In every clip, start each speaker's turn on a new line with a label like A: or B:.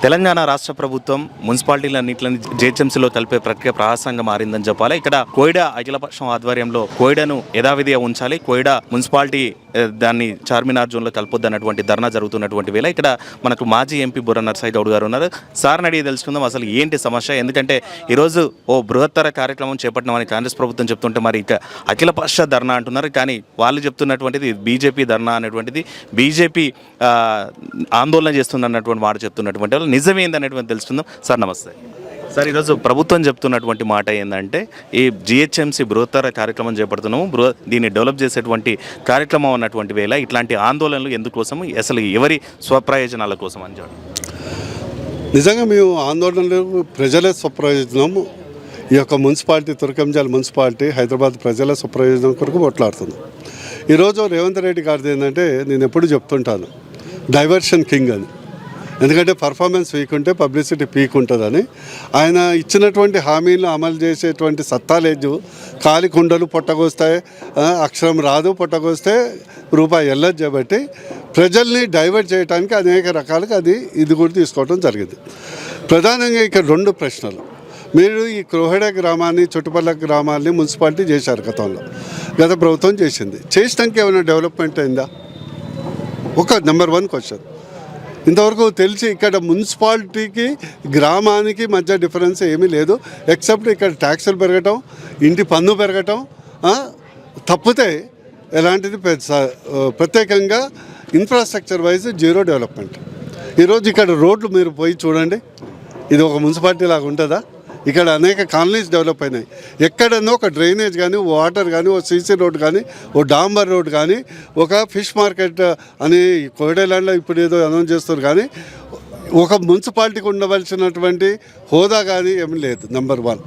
A: తెలంగాణ రాష్ట్ర ప్రభుత్వం మున్సిపాలిటీలన్నింటిని జేహెచ్ఎంసీలో కలిపే ప్రక్రియ ప్రహాసంగా మారిందని చెప్పాలి. ఇక్కడ కోయిడా అఖిలపక్షం ఆధ్వర్యంలో కోయిడాను యథావిధిగా ఉంచాలి, కోయిడా మున్సిపాలిటీ దాన్ని చార్మినార్ జోన్లో కలపొద్దు అన్నటువంటి ధర్నా జరుగుతున్నటువంటి వేళ ఇక్కడ మనకు మాజీ ఎంపీ బుర్ర నర్సయ్య గౌడ్ గారు ఉన్నారు. సార్ని అడిగి తెలుసుకుందాం అసలు ఏంటి సమస్య. ఎందుకంటే ఈరోజు ఓ బృహత్తర కార్యక్రమం చేపట్టినామని కాంగ్రెస్ ప్రభుత్వం చెప్తుంటే మరి ఇక అఖిలపక్ష ధర్నా అంటున్నారు. కానీ వాళ్ళు చెప్తున్నటువంటిది బీజేపీ ధర్నా అనేటువంటిది బీజేపీ ఆందోళన చేస్తున్నటువంటి మాట చెప్తున్నటువంటి వాళ్ళు నిజమేంది అనేటువంటి తెలుసుకుందాం. సార్ నమస్తే. సార్ ఈరోజు ప్రభుత్వం చెప్తున్నటువంటి మాట ఏంటంటే ఈ జిహెచ్ఎంసీ బృహత్తర కార్యక్రమం చేపడుతున్నాము, దీన్ని డెవలప్ చేసేటువంటి కార్యక్రమం అన్నటువంటి వేళ ఇట్లాంటి ఆందోళనలు ఎందుకోసం, అసలు ఎవరి స్వప్రయోజనాల కోసం అని చెప్పండి.
B: నిజంగా మేము ఆందోళనలు ప్రజల స్వప్రయోజనం, ఈ యొక్క మున్సిపాలిటీ తుర్కంజాల్ మున్సిపాలిటీ హైదరాబాద్ ప్రజల స్వప్రయోజనం కొరకు మాట్లాడుతున్నాం. ఈరోజు రేవంత్ రెడ్డి గారిది ఏంటంటే నేను ఎప్పుడు చెప్తుంటాను డైవర్షన్ కింగ్ అని. ఎందుకంటే పర్ఫార్మెన్స్ వీక్ ఉంటే పబ్లిసిటీ పీక్ ఉంటుందని ఆయన ఇచ్చినటువంటి హామీలను అమలు చేసేటువంటి సత్తా లేదు. కాలి కుండలు పొట్టకొస్తాయి, అక్షరం రాదు, పొట్టకొస్తే రూపాయి వెళ్ళదు. కాబట్టి ప్రజల్ని డైవర్ట్ చేయడానికి అనేక రకాలుగా ఇది కూడా తీసుకోవడం జరిగింది. ప్రధానంగా ఇక్కడ రెండు ప్రశ్నలు. మీరు ఈ కోహెడా గ్రామాన్ని చుట్టుపక్కల గ్రామాల్ని మున్సిపాలిటీ చేశారు గతంలో, గత ప్రభుత్వం చేసింది. చేసినాక ఏమైనా డెవలప్మెంట్ అయిందా? ఒక నెంబర్ 1 క్వశ్చన్. ఇంతవరకు తెలిసి ఇక్కడ మున్సిపాలిటీకి గ్రామానికి మధ్య డిఫరెన్స్ ఏమీ లేదు, ఎక్సెప్ట్ ఇక్కడ ట్యాక్సులు పెరగటం, ఇంటి పన్ను పెరగటం తప్పితే ఎలాంటిది ప్రత్యేకంగా ఇన్ఫ్రాస్ట్రక్చర్ వైజ్ జీరో డెవలప్మెంట్. ఈరోజు ఇక్కడ రోడ్లు మీరు పోయి చూడండి, ఇది ఒక మున్సిపాలిటీ లాగా ఉంటుందా? ఇక్కడ అనేక కాలనీస్ డెవలప్ అయినాయి. ఎక్కడన్నా ఒక డ్రైనేజ్ కానీ, వాటర్ కానీ, ఓ సీసీ రోడ్ కానీ, ఓ డాంబర్ రోడ్ కానీ, ఒక ఫిష్ మార్కెట్ అని కోయిడాల్యాండ్లో ఇప్పుడు ఏదో అనౌన్స్ చేస్తారు. కానీ ఒక మున్సిపాలిటీకి ఉండవలసినటువంటి హోదా కానీ ఏమీ లేదు. నెంబర్ 1.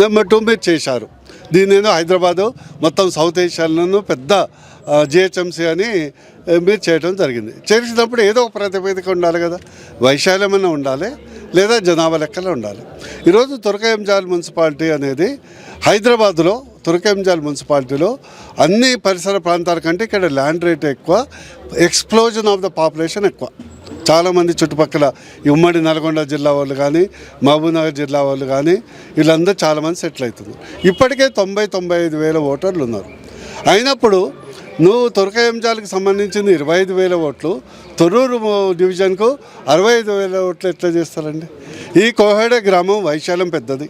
B: నెంబర్ 2 మీరు చేశారు దీని ఏదో హైదరాబాదు మొత్తం సౌత్ ఏషియాలోనూ పెద్ద జిహెచ్ఎంసీ అని మీరు చేయడం జరిగింది. చేసినప్పుడు ఏదో ఒక ప్రాతిపదిక ఉండాలి కదా, వైశాల్యమైనా ఉండాలి లేదా జనాభా లెక్కలో ఉండాలి. ఈరోజు తుర్కంజాల్ మున్సిపాలిటీ అనేది హైదరాబాద్లో తుర్కంజాల్ మున్సిపాలిటీలో అన్ని పరిసర ప్రాంతాల కంటే ఇక్కడ ల్యాండ్ రేట్ ఎక్కువ, ఎక్స్ప్లోజన్ ఆఫ్ ద పాపులేషన్ ఎక్కువ. చాలామంది చుట్టుపక్కల ఉమ్మడి నల్గొండ జిల్లా వాళ్ళు కానీ, మహబూబ్నగర్ జిల్లా వాళ్ళు కానీ వీళ్ళందరూ చాలామంది సెటిల్ అవుతున్నారు. ఇప్పటికే 90-95 వేల ఓటర్లు ఉన్నారు. అయినప్పుడు నువ్వు తుర్కంజాల్కి సంబంధించింది 25,000 ఓట్లు, తొర్రూరు డివిజన్కు 65,000 ఓట్లు ఎట్లా చేస్తారండి? ఈ కోహెడా గ్రామం వైశాల్యం పెద్దది,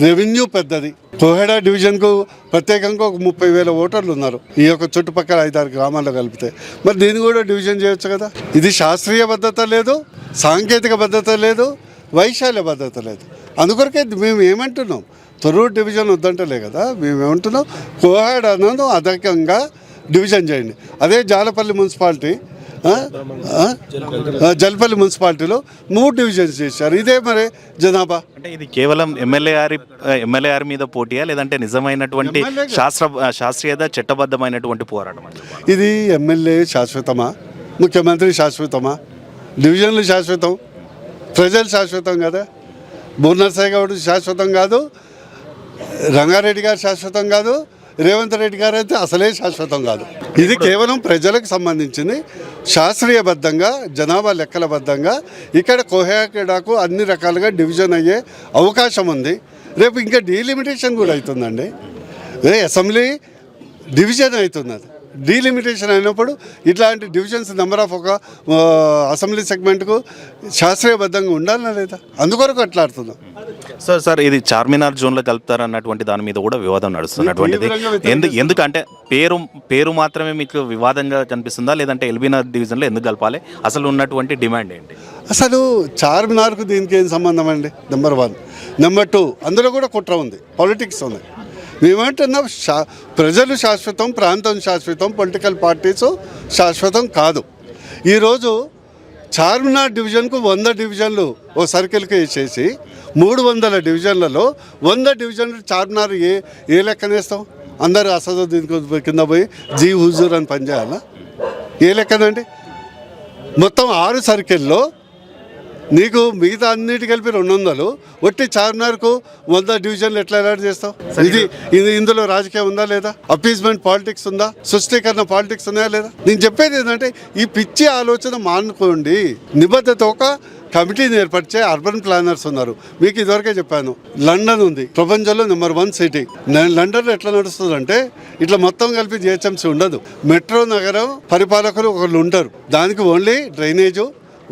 B: రెవెన్యూ పెద్దది. కోహెడా డివిజన్కు ప్రత్యేకంగా ఒక 30,000 ఓటర్లు ఉన్నారు ఈ యొక్క చుట్టుపక్కల 5-6 గ్రామాల్లో కలిపితే. మరి దీన్ని కూడా డివిజన్ చేయొచ్చు కదా. ఇది శాస్త్రీయ భద్రత లేదు, సాంకేతిక భద్రత లేదు, వైశాల్య భద్రత లేదు. అందుకొరకే మేము ఏమంటున్నాం, తొర్రూరు డివిజన్ వద్దంటలే కదా, మేము ఏమంటున్నాం కోహెడాను అధికంగా డివిజన్ చేయండి. అదే జాలపల్లి మున్సిపాలిటీ, జల్పల్లి మున్సిపాలిటీలో 3 డివిజన్స్ చేశారు. ఇదే మరి జనాభా
A: అంటే ఇది కేవలం ఎమ్మెల్యే మీద పోటీయా లేదంటే నిజమైనటువంటి శాస్త్రీయత చట్టబద్ధమైనటువంటి పోరాటం?
B: ఇది ఎమ్మెల్యే శాశ్వతమా, ముఖ్యమంత్రి శాశ్వతమా, డివిజన్లు శాశ్వతం, ప్రజలు శాశ్వతం కదా. బుర్ర నర్సయ్య గౌడ్ శాశ్వతం కాదు, రంగారెడ్డి గారు శాశ్వతం కాదు, రేవంత్ రెడ్డి గారు అయితే అసలే శాశ్వతం కాదు. ఇది కేవలం ప్రజలకు సంబంధించింది. శాస్త్రీయబద్ధంగా జనాభా లెక్కలబద్ధంగా ఇక్కడ కోహెడాకు అన్ని రకాలుగా డివిజన్ అయ్యే అవకాశం ఉంది. రేపు ఇంకా డీలిమిటేషన్ కూడా అవుతుందండి. అసెంబ్లీ డివిజన్ అవుతున్నది, డీలిమిటేషన్ అయినప్పుడు ఇట్లాంటి డివిజన్స్ నెంబర్ ఆఫ్ ఒక అసెంబ్లీ సెగ్మెంట్కు శాస్త్రీయబద్ధంగా ఉండాలన్నా లేదా, అందుకొరకు అట్లాడుతున్నాం.
A: సార్ ఇది చార్మినార్ జోన్లో కలుపుతారన్నటువంటి దాని మీద కూడా వివాదం నడుస్తున్నటువంటిది. ఎందుకంటే పేరు మాత్రమే మీకు వివాదంగా కనిపిస్తుందా లేదంటే ఎల్బీనగర్ డివిజన్లో ఎందుకు కలపాలి, అసలు ఉన్నటువంటి డిమాండ్ ఏంటి?
B: అసలు చార్మినార్కు దీనికి ఏం సంబంధం అండి? నెంబర్ 1. నెంబర్ 2, అందులో కూడా కుట్ర ఉంది, పాలిటిక్స్ ఉంది. మేమేమంటున్నాం, ప్రజలు శాశ్వతం, ప్రాంతం శాశ్వతం, పొలిటికల్ పార్టీస్ శాశ్వతం కాదు. ఈరోజు చార్మినార్ డివిజన్కు 100 డివిజన్లు ఓ సర్కిల్కి వేసేసి 300 డివిజన్లలో 100 డివిజన్లు చార్మినార్ ఏ లెక్కనేస్తాం? అందరూ అసదుద్దీన్ కింద పోయి జీ హుజూర్ అని పనిచేయాలా? ఏ లెక్కనండి? మొత్తం 6 సర్కిల్లో నీకు మిగతా అన్నిటి కలిపి 200, ఒట్టి చార్మినార్కు 100 డివిజన్లు ఎట్లా అలాట్ చేస్తావు? ఇది ఇందులో రాజకీయం ఉందా లేదా? అపీజ్మెంట్ పాలిటిక్స్ ఉందా? సృష్టీకరణ పాలిటిక్స్ ఉన్నాయా లేదా? నేను చెప్పేది ఏంటంటే ఈ పిచ్చి ఆలోచన మానుకోండి. నిబద్ధత ఒక కమిటీని ఏర్పరిచే అర్బన్ ప్లానర్స్ ఉన్నారు. మీకు ఇదివరకే చెప్పాను, లండన్ ఉంది ప్రపంచంలో నెంబర్ 1 సిటీ. లండన్లో ఎట్లా నడుస్తుందంటే ఇట్లా మొత్తం కలిపి జిహెచ్ఎంసీ ఉండదు. మెట్రో నగరం పరిపాలకులు ఒకళ్ళు ఉంటారు. దానికి only drainage,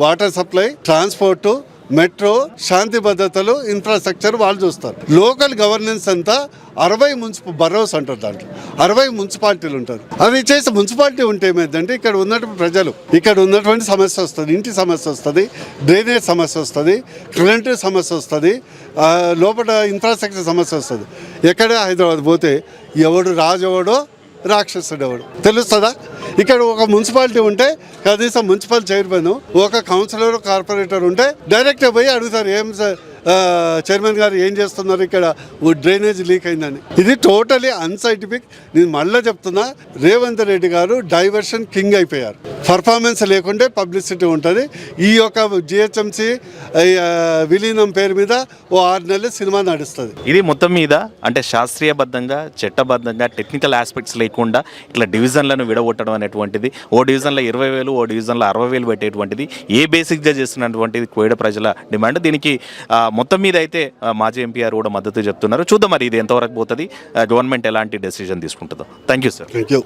B: water supply, transport, metro, శాంతి భద్రతలు, ఇన్ఫ్రాస్ట్రక్చర్ వాళ్ళు చూస్తారు. లోకల్ గవర్నెన్స్ అంతా 60 బరోస్ అంటారు. దాంట్లో 60 మున్సిపాలిటీలు ఉంటారు. అవి చేసి మున్సిపాలిటీ ఉంటే ఏమైందంటే ఇక్కడ ఉన్నటువంటి ప్రజలు, ఇక్కడ ఉన్నటువంటి సమస్య వస్తుంది, ఇంటి సమస్య వస్తుంది, డ్రైనేజ్ సమస్య వస్తుంది, కరెంటు సమస్య వస్తుంది, లోపల ఇన్ఫ్రాస్ట్రక్చర్ సమస్య వస్తుంది. ఎక్కడ హైదరాబాద్ పోతే ఎవడు రాజు ఎవడో రాక్షసుడు ఎవడు తెలుస్తుందా? ఇక్కడ ఒక మున్సిపాలిటీ ఉంటే కనీసం మున్సిపల్ చైర్మన్, ఒక కౌన్సిలర్, కార్పొరేటర్ ఉంటే డైరెక్ట్గా పోయి అడుగుతారు, ఏం చైర్మన్ గారు ఏం చేస్తున్నారు, ఇక్కడ డ్రైనేజ్ లీక్ అయిందని. ఇది టోటలీ అన్సైంటిఫిక్. నేను మళ్ళీ చెప్తున్నా, రేవంత్ రెడ్డి గారు డైవర్షన్ కింగ్ అయిపోయారు. పర్ఫార్మెన్స్ లేకుంటే పబ్లిసిటీ ఉంటుంది. ఈ యొక్క జిహెచ్ఎంసీ విలీనం పేరు మీద ఓ 6 నెలలు సినిమా నడుస్తుంది.
A: ఇది మొత్తం మీద అంటే శాస్త్రీయబద్ధంగా, చట్టబద్ధంగా, టెక్నికల్ ఆస్పెక్ట్స్ లేకుండా ఇట్లా డివిజన్లను విడగొట్టడం అనేటువంటిది, ఓ డివిజన్లో 20,000, ఓ డివిజన్లో 60,000 పెట్టేటువంటిది ఏ బేసిక్గా చేస్తున్నటువంటిది కోయిడ ప్రజల డిమాండ్. దీనికి మొత్తం మీద అయితే మాజీ ఎంపీఆర్ కూడా మద్దతు చెప్తున్నారు. చూద్దాం మరి ఇది ఎంతవరకు పోతుంది, గవర్నమెంట్ ఎలాంటి డెసిజన్ తీసుకుంటుందో. Thank you sir.
B: Thank you.